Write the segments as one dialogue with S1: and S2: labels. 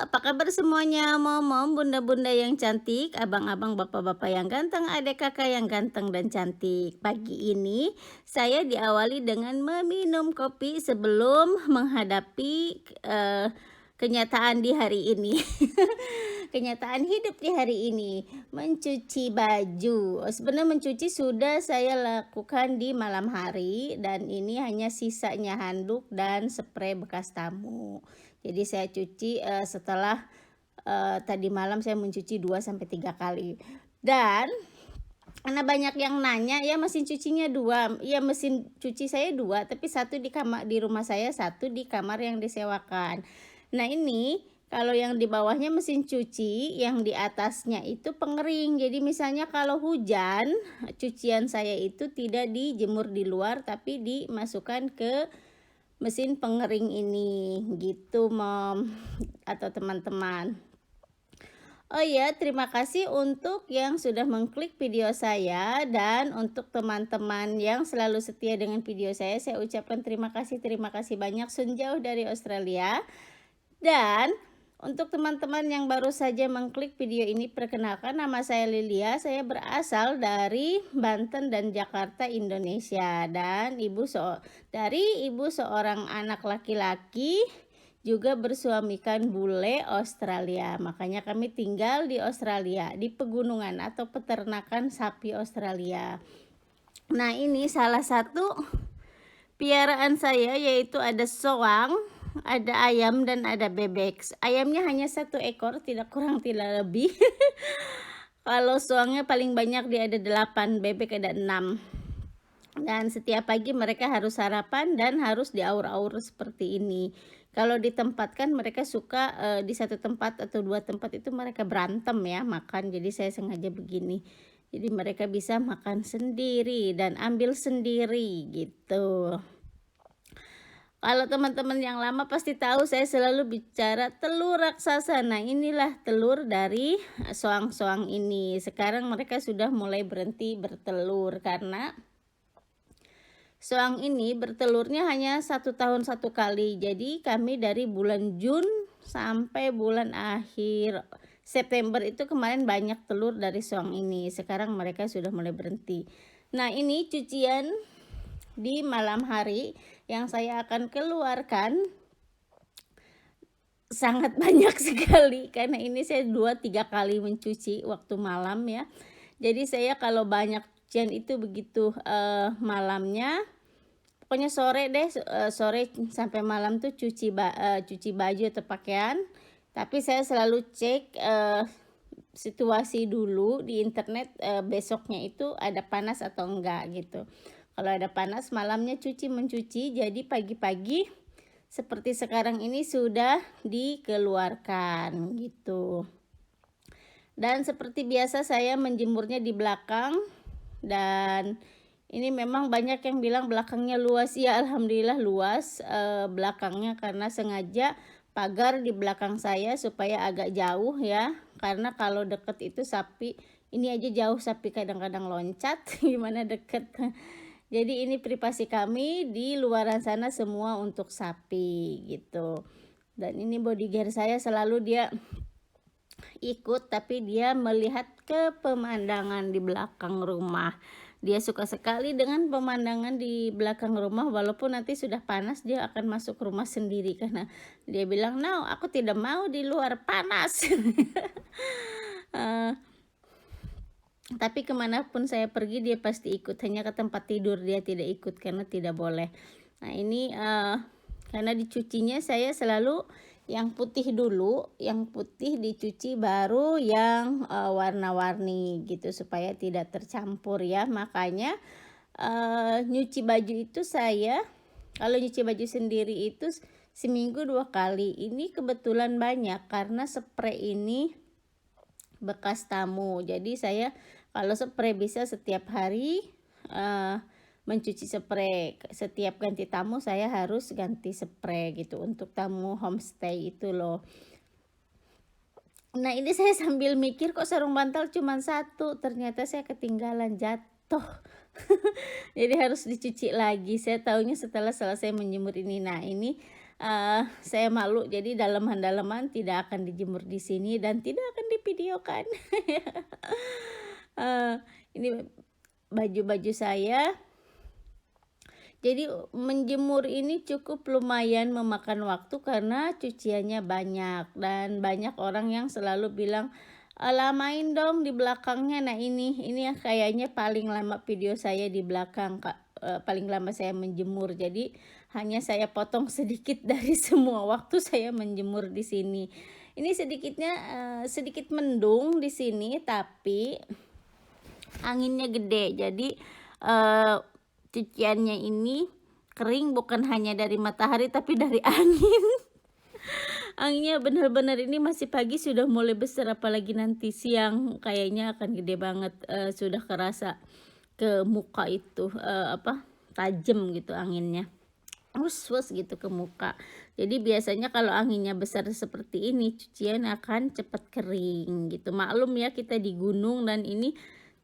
S1: apa kabar semuanya? Mom, bunda-bunda yang cantik, abang-abang, bapak-bapak yang ganteng, adik kakak yang ganteng dan cantik. Pagi ini saya diawali dengan meminum kopi sebelum menghadapi kenyataan di hari ini. Kenyataan hidup di hari ini, mencuci baju. Sebenarnya mencuci sudah saya lakukan di malam hari dan ini hanya sisanya handuk dan spray bekas tamu. Jadi saya cuci setelah tadi malam saya mencuci 2 sampai 3 kali. Dan karena banyak yang nanya, "Ya mesin cucinya 2, ya mesin cuci saya 2 tapi satu di rumah saya, satu di kamar yang disewakan. Nah ini, kalau yang di bawahnya mesin cuci, yang di atasnya itu pengering. Jadi misalnya kalau hujan, cucian saya itu tidak dijemur di luar tapi dimasukkan ke mesin pengering ini, gitu Mom atau teman-teman. Oh ya, terima kasih untuk yang sudah mengklik video saya dan untuk teman-teman yang selalu setia dengan video saya ucapkan terima kasih banyak sejauh dari Australia. Dan untuk teman-teman yang baru saja mengklik video ini, perkenalkan nama saya Lilia, saya berasal dari Banten dan Jakarta, Indonesia. Dan dari ibu seorang anak laki-laki, juga bersuamikan bule Australia. Makanya kami tinggal di Australia, di pegunungan atau peternakan sapi Australia. Nah ini salah satu piaraan saya, yaitu ada soang, ada ayam dan ada bebek. Ayamnya hanya 1 ekor, tidak kurang tidak lebih. Kalau soangnya paling banyak dia ada 8, bebek ada 6. Dan setiap pagi mereka harus sarapan dan harus diaur-aur seperti ini. Kalau ditempatkan mereka suka di satu tempat atau 2 tempat itu mereka berantem ya makan, jadi saya sengaja begini. Jadi mereka bisa makan sendiri dan ambil sendiri gitu. Kalau teman-teman yang lama pasti tahu saya selalu bicara telur raksasa. Nah inilah telur dari soang-soang ini. Sekarang mereka sudah mulai berhenti bertelur karena soang ini bertelurnya hanya 1 tahun 1 kali. Jadi kami dari bulan Jun sampai bulan akhir September itu kemarin banyak telur dari soang ini. Sekarang mereka sudah mulai berhenti. Nah ini cucian di malam hari yang saya akan keluarkan sangat banyak sekali karena ini saya 2-3 kali mencuci waktu malam ya. Jadi saya kalau banyak cucian itu begitu malamnya, pokoknya sore deh, sore sampai malam tuh cuci baju atau pakaian. Tapi saya selalu cek situasi dulu di internet, besoknya itu ada panas atau enggak gitu. Kalau ada panas malamnya mencuci, jadi pagi-pagi seperti sekarang ini sudah dikeluarkan gitu. Dan seperti biasa saya menjemurnya di belakang, dan ini memang banyak yang bilang belakangnya luas. Ya alhamdulillah luas belakangnya, karena sengaja pagar di belakang saya supaya agak jauh ya, karena kalau deket itu sapi, ini aja jauh sapi kadang-kadang loncat gimana deket. Jadi ini privasi kami, di luaran sana semua untuk sapi gitu. Dan ini bodyguard saya selalu dia ikut, tapi dia melihat ke pemandangan di belakang rumah. Dia suka sekali dengan pemandangan di belakang rumah, walaupun nanti sudah panas dia akan masuk rumah sendiri karena dia bilang, "No, aku tidak mau di luar panas." Tapi kemanapun saya pergi dia pasti ikut, hanya ke tempat tidur dia tidak ikut karena tidak boleh. Nah ini karena dicucinya saya selalu yang putih dulu, yang putih dicuci baru yang warna-warni gitu supaya tidak tercampur ya. Makanya nyuci baju itu saya, kalau nyuci baju sendiri itu seminggu 2 kali. Ini kebetulan banyak karena spray ini bekas tamu. Jadi saya kalau spray bisa setiap hari mencuci spray. Setiap ganti tamu saya harus ganti spray gitu untuk tamu homestay itu loh. Nah ini saya sambil mikir kok sarung bantal cuma 1, ternyata saya ketinggalan jatuh. Jadi harus dicuci lagi. Saya taunya setelah selesai menjemur ini. Nah ini Saya malu, jadi dalaman-dalaman tidak akan dijemur di sini dan tidak akan divideokan. Eee, ini baju-baju saya. Jadi menjemur ini cukup lumayan memakan waktu karena cuciannya banyak dan banyak orang yang selalu bilang, "Lamain dong di belakangnya." Nah ini yang kayaknya paling lama video saya di belakang, Kak, paling lama saya menjemur. Jadi hanya saya potong sedikit dari semua waktu saya menjemur di sini. Ini sedikit mendung di sini, tapi anginnya gede. Jadi, eee, cuciannya ini kering bukan hanya dari matahari tapi dari angin. Anginnya benar-benar ini masih pagi sudah mulai besar, apalagi nanti siang kayaknya akan gede banget, sudah kerasa ke muka itu, tajam gitu anginnya. Wus-wus gitu ke muka. Jadi biasanya kalau anginnya besar seperti ini, cucian akan cepat kering gitu. Maklum ya kita di gunung dan ini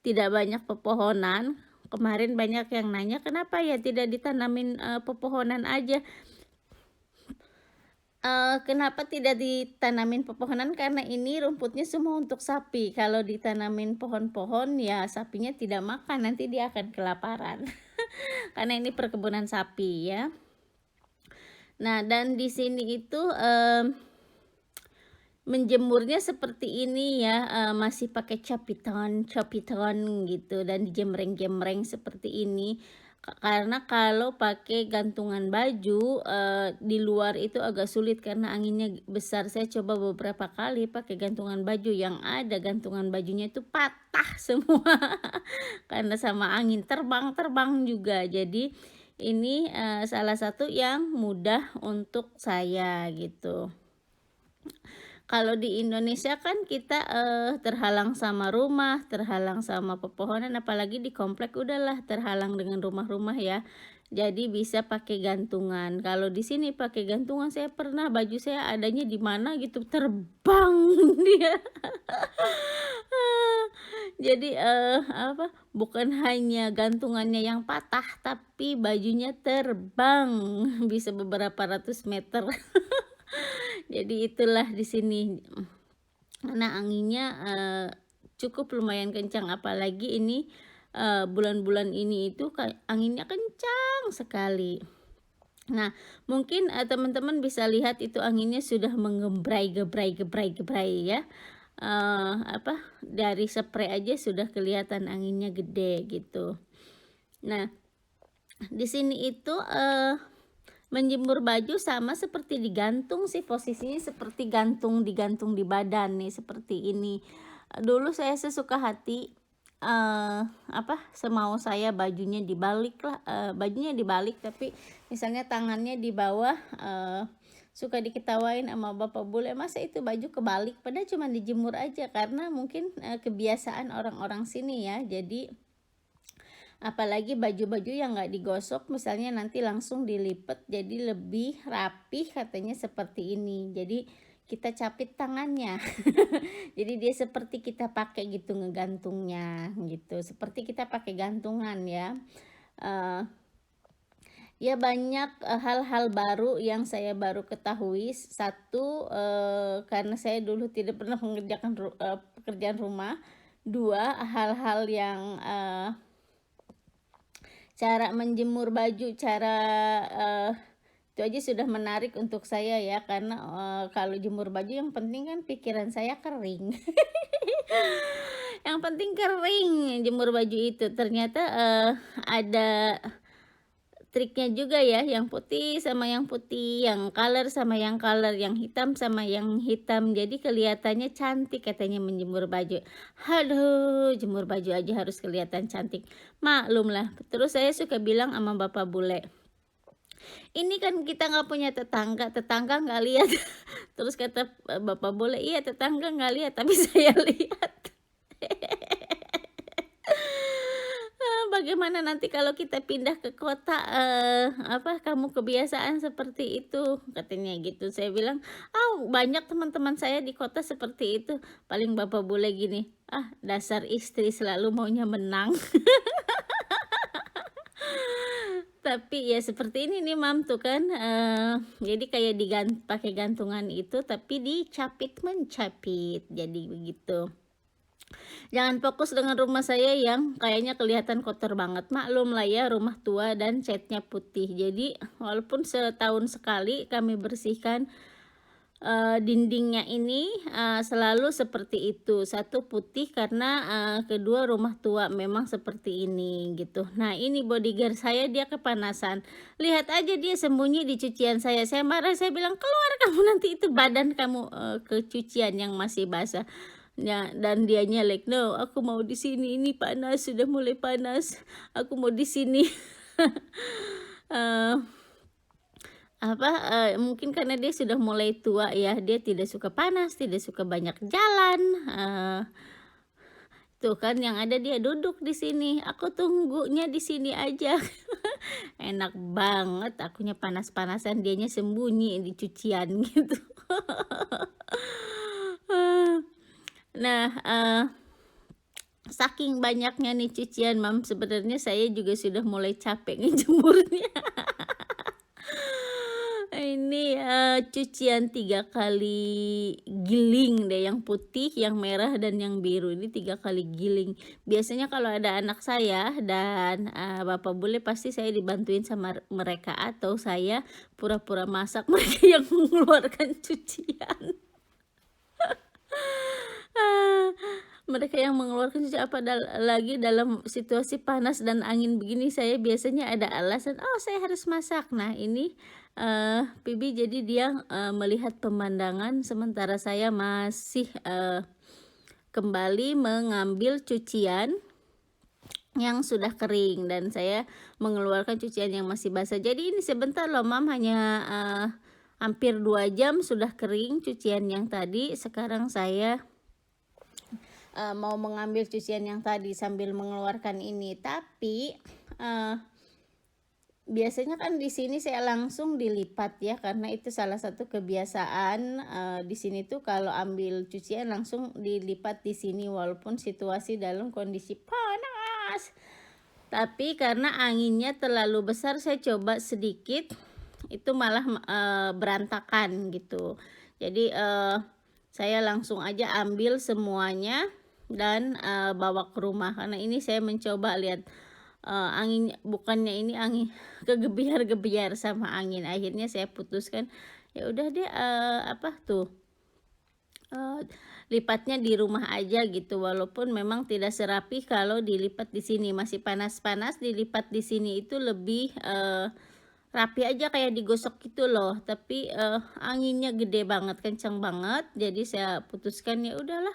S1: tidak banyak pepohonan. Kemarin banyak yang nanya, "Kenapa ya tidak ditanamin, pepohonan aja?" Kenapa tidak ditanamin pepohonan? Karena ini rumputnya semua untuk sapi. Kalau ditanamin pohon-pohon ya sapinya tidak makan, nanti dia akan kelaparan. Karena ini perkebunan sapi ya. Nah, dan di sini itu, menjemurnya seperti ini ya, masih pakai capiton gitu dan dijemreng-jemreng seperti ini. Karena kalau pakai gantungan baju, di luar itu agak sulit karena anginnya besar. Saya coba beberapa kali pakai gantungan baju, yang ada gantungan bajunya itu patah semua karena sama angin, terbang-terbang juga. Jadi ini, salah satu yang mudah untuk saya gitu. Kalau di Indonesia kan kita, terhalang sama rumah, terhalang sama pepohonan, apalagi di komplek udahlah terhalang dengan rumah-rumah ya. Jadi bisa pakai gantungan. Kalau di sini pakai gantungan, saya pernah baju saya adanya di mana gitu, terbang dia. Jadi, bukan hanya gantungannya yang patah, tapi bajunya terbang, bisa beberapa ratus meter. Jadi itulah di sini. Karena anginnya, cukup lumayan kencang, apalagi ini, bulan-bulan ini itu anginnya kencang sekali. Nah, mungkin, teman-teman bisa lihat itu anginnya sudah menggebrai-gebrai ya. Dari spray aja sudah kelihatan anginnya gede gitu. Nah, di sini itu, menjemur baju sama seperti digantung sih, posisinya seperti digantung di badan nih, seperti ini. Dulu saya sesuka hati, semau saya bajunya dibalik lah, bajunya dibalik tapi misalnya tangannya di bawah, suka diketawain sama bapak bule, "Masa itu baju kebalik?" Padahal cuma dijemur aja, karena mungkin, kebiasaan orang-orang sini ya. Jadi apalagi baju-baju yang nggak digosok misalnya nanti langsung dilipet jadi lebih rapih katanya seperti ini. Jadi kita capit tangannya. Jadi dia seperti kita pakai gitu ngegantungnya gitu. Seperti kita pakai gantungan ya. Eh, Ya banyak, hal-hal baru yang saya baru ketahui. Satu, karena saya dulu tidak pernah mengerjakan pekerjaan rumah. Dua, hal-hal yang, cara menjemur baju, itu aja sudah menarik untuk saya ya, karena, kalau jemur baju yang penting kan pikiran saya kering. Yang penting kering jemur baju itu. Ternyata, ada triknya juga ya, yang putih sama yang putih, yang color sama yang color, yang hitam sama yang hitam. Jadi kelihatannya cantik katanya menjemur baju. Aduh, jemur baju aja harus kelihatan cantik. Maklum lah. Terus saya suka bilang sama bapak bule, "Ini kan kita nggak punya tetangga, tetangga nggak lihat." Terus kata, bapak bule, "Iya tetangga nggak lihat, tapi saya lihat." Bagaimana nanti kalau kita pindah ke kota, kamu kebiasaan seperti itu, katanya gitu. Saya bilang, banyak teman-teman saya di kota seperti itu. Paling bapak bule gini, dasar istri selalu maunya menang." Tapi ya seperti ini nih Mam tuh kan, jadi kayak pakai gantungan itu tapi dicapit mencapit, jadi begitu. Jangan fokus dengan rumah saya yang kayaknya kelihatan kotor banget. Maklum lah ya rumah tua dan catnya putih. Jadi walaupun setahun sekali kami bersihkan, dindingnya ini, selalu seperti itu. Satu putih karena, kedua rumah tua memang seperti ini gitu. Nah ini bodyguard saya dia kepanasan. Lihat aja dia sembunyi di cucian saya marah saya bilang, "Keluar kamu nanti itu badan kamu, ke cucian yang masih basah." Ya, dan dianya like, "No, aku mau di sini, ini panas, sudah mulai panas, aku mau di sini." Eee, mungkin karena dia sudah mulai tua ya, dia tidak suka panas, tidak suka banyak jalan, tuh kan yang ada dia duduk di sini, aku tunggunya di sini aja. Enak banget, akunya panas-panasan, dianya sembunyi di cucian gitu. Nah, saking banyaknya nih cucian Mam, sebenarnya saya juga sudah mulai capek ngejemurnya. Ini, cucian 3 kali giling deh, yang putih, yang merah, dan yang biru. Ini 3 kali giling. Biasanya kalau ada anak saya dan, bapak bule pasti saya dibantuin sama mereka atau saya pura-pura masak, mereka yang mengeluarkan cucian. Mereka yang mengeluarkan cucian lagi dalam situasi panas dan angin begini saya biasanya ada alasan, "Oh saya harus masak." Nah ini, Pibi jadi dia, melihat pemandangan sementara saya masih, kembali mengambil cucian yang sudah kering dan saya mengeluarkan cucian yang masih basah. Jadi ini sebentar loh Mam, hanya, hampir 2 jam sudah kering cucian yang tadi. Sekarang saya mau mengambil cucian yang tadi sambil mengeluarkan ini, tapi, biasanya kan di sini saya langsung dilipat ya, karena itu salah satu kebiasaan, di sini tuh kalau ambil cucian langsung dilipat di sini walaupun situasi dalam kondisi panas. Tapi karena anginnya terlalu besar saya coba sedikit, itu malah, berantakan gitu. Jadi, saya langsung aja ambil semuanya dan, bawa ke rumah karena ini saya mencoba lihat, angin bukannya ini angin kegebiar-gebiar sama angin, akhirnya saya putuskan, ya udah deh, lipatnya di rumah aja gitu, walaupun memang tidak serapi kalau dilipat di sini, masih panas-panas dilipat di sini itu lebih, rapi aja kayak digosok gitu loh, tapi, anginnya gede banget, kencang banget, jadi saya putuskan ya udahlah,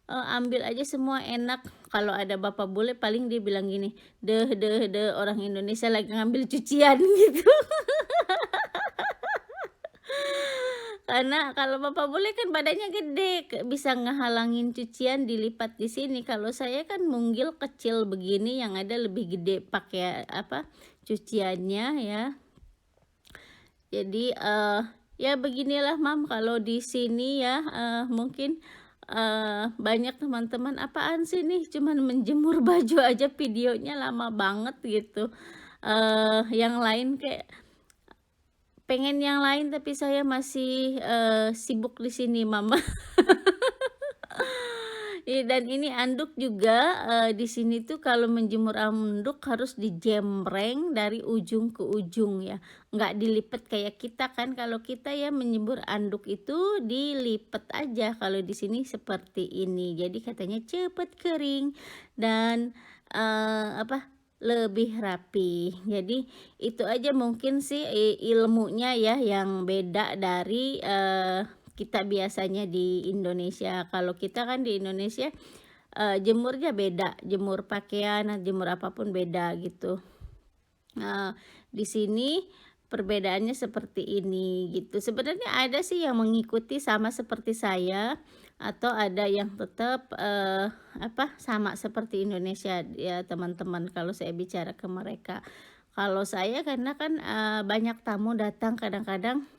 S1: ambil aja semua enak. Kalau ada bapak bule paling dia bilang gini, "Deh deh deh, orang Indonesia lagi ngambil cucian," gitu. Karena kalau bapak bule kan badannya gede, bisa ngehalangin cucian dilipat di sini. Kalau saya kan mungil kecil begini yang ada lebih gede pakai cuciannya ya. Jadi, ya beginilah Mam kalau di sini ya, mungkin, banyak teman-teman, "Apaan sih nih cuman menjemur baju aja videonya lama banget," gitu. Yang lain kayak pengen yang lain tapi saya masih, sibuk di sini Mama. Iya, dan ini anduk juga, di sini tuh kalau menjemur anduk harus dijembreng dari ujung ke ujung ya, nggak dilipet kayak kita kan, kalau kita ya menjemur anduk itu dilipet aja, kalau di sini seperti ini. Jadi katanya cepet kering dan, lebih rapi. Jadi itu aja mungkin sih ilmunya ya yang beda dari, kita biasanya di Indonesia. Kalau kita kan di Indonesia, jemurnya beda, jemur pakaian, jemur apapun beda gitu. Di sini perbedaannya seperti ini gitu. Sebenarnya ada sih yang mengikuti sama seperti saya atau ada yang tetap, sama seperti Indonesia ya teman-teman kalau saya bicara ke mereka. Kalau saya karena kan, banyak tamu datang kadang-kadang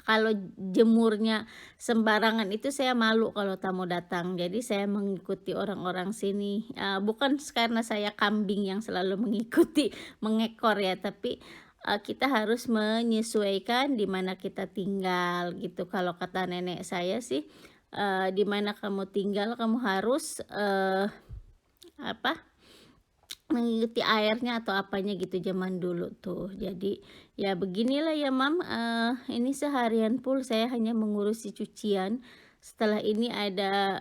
S1: kalau jemurnya sembarangan itu saya malu kalau tamu datang. Jadi saya mengikuti orang-orang sini, bukan karena saya kambing yang selalu mengikuti, mengekor ya, tapi, kita harus menyesuaikan di mana kita tinggal gitu. Kalau kata nenek saya sih, "Di mana kamu tinggal kamu harus, apa, mengikuti airnya atau apanya gitu zaman dulu tuh." Jadi, ya beginilah ya Mam, ini seharian full saya hanya mengurusi cucian. Setelah ini ada,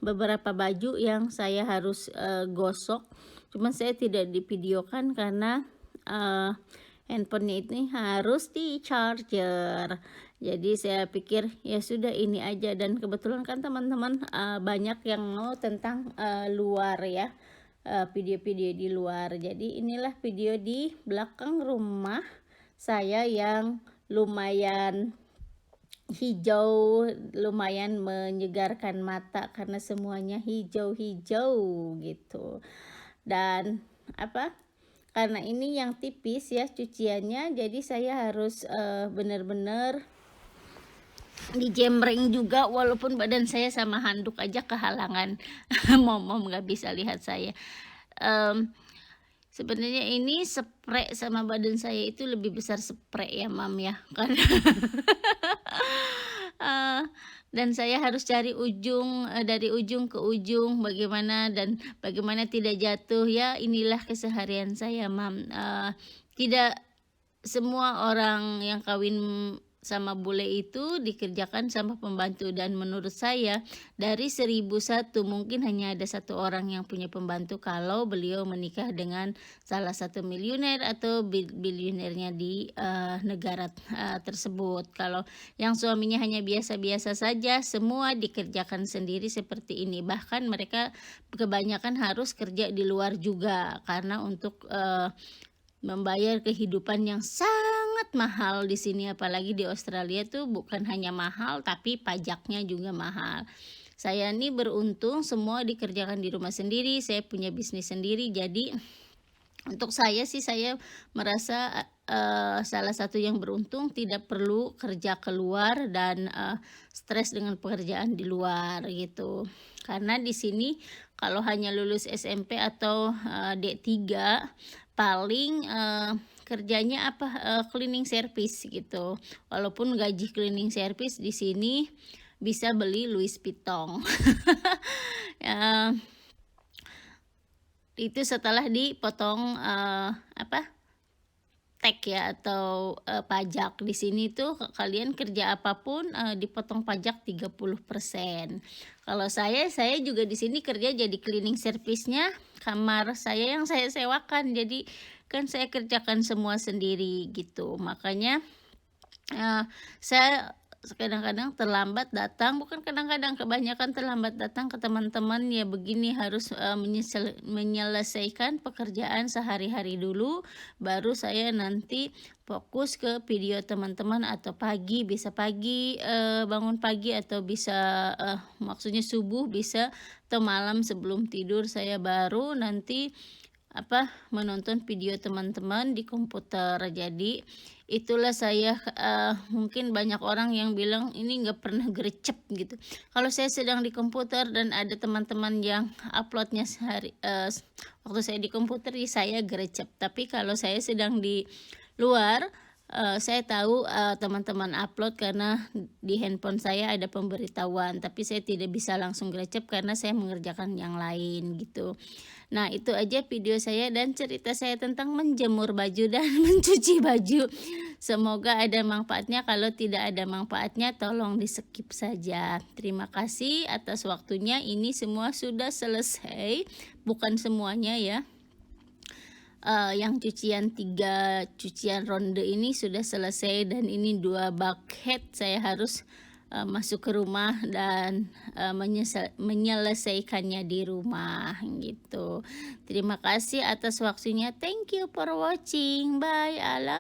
S1: beberapa baju yang saya harus, gosok. Cuman saya tidak divideokan karena, eee, handphonenya ini harus di-charger. Jadi saya pikir ya sudah ini aja, dan kebetulan kan teman-teman, banyak yang mau tentang, luar ya, video-video di luar. Jadi inilah video di belakang rumah saya yang lumayan hijau, lumayan menyegarkan mata karena semuanya hijau-hijau gitu. Dan apa, karena ini yang tipis ya cuciannya, jadi saya harus, benar-benar dijembreng juga walaupun badan saya sama handuk aja kehalangan. Mom nggak bisa lihat saya. Mmm, Sebenarnya ini sprei sama badan saya itu lebih besar sprei ya, Mam, ya, karena eee, dan saya harus cari ujung, dari ujung ke ujung bagaimana tidak jatuh, ya inilah keseharian saya, Mam. Tidak semua orang yang kawin sama bule itu dikerjakan sama pembantu, dan menurut saya dari 1.001 mungkin hanya ada satu orang yang punya pembantu kalau beliau menikah dengan salah satu miliuner atau bilionernya di, negara, tersebut. Kalau yang suaminya hanya biasa-biasa saja, semua dikerjakan sendiri seperti ini. Bahkan mereka kebanyakan harus kerja di luar juga karena untuk, membayar kehidupan yang sangat mahal di sini, apalagi di Australia tuh bukan hanya mahal tapi pajaknya juga mahal. Saya nih beruntung semua dikerjakan di rumah sendiri, saya punya bisnis sendiri, jadi untuk saya sih saya merasa, salah satu yang beruntung tidak perlu kerja keluar dan, stres dengan pekerjaan di luar gitu. Karena di sini kalau hanya lulus SMP atau, D3 paling, kerjanya apa, cleaning service gitu. Walaupun gaji cleaning service di sini bisa beli Louis Vuitton. Eee, itu setelah dipotong, apa, tag ya atau, pajak. Di sini tuh kalian kerja apapun, dipotong pajak 30%. Kalau saya juga di sini kerja jadi cleaning service-nya kamar saya yang saya sewakan. Jadi kan saya kerjakan semua sendiri gitu. Makanya, saya kadang-kadang terlambat datang, bukan kadang-kadang, kebanyakan terlambat datang ke teman-teman, ya begini harus, menyelesaikan pekerjaan sehari-hari dulu, baru saya nanti fokus ke video teman-teman, atau bisa pagi, bangun pagi, atau bisa, maksudnya subuh bisa, atau malam sebelum tidur saya baru nanti apa, menonton video teman-teman di komputer. Jadi itulah saya, mungkin banyak orang yang bilang ini nggak pernah gercep gitu. Kalau saya sedang di komputer dan ada teman-teman yang uploadnya waktu saya di komputer, ya saya gercep. Tapi kalau saya sedang di luar, saya tahu, teman-teman upload karena di handphone saya ada pemberitahuan, tapi saya tidak bisa langsung gercep karena saya mengerjakan yang lain gitu. Nah, itu aja video saya dan cerita saya tentang menjemur baju dan mencuci baju. Semoga ada manfaatnya, kalau tidak ada manfaatnya tolong di-skip saja. Terima kasih atas waktunya, ini semua sudah selesai, bukan semuanya ya. Yang cucian ronde ini sudah selesai, dan ini 2 bucket saya harus, masuk ke rumah dan, menyelesaikannya di rumah gitu. Terima kasih atas waktunya, thank you for watching, bye,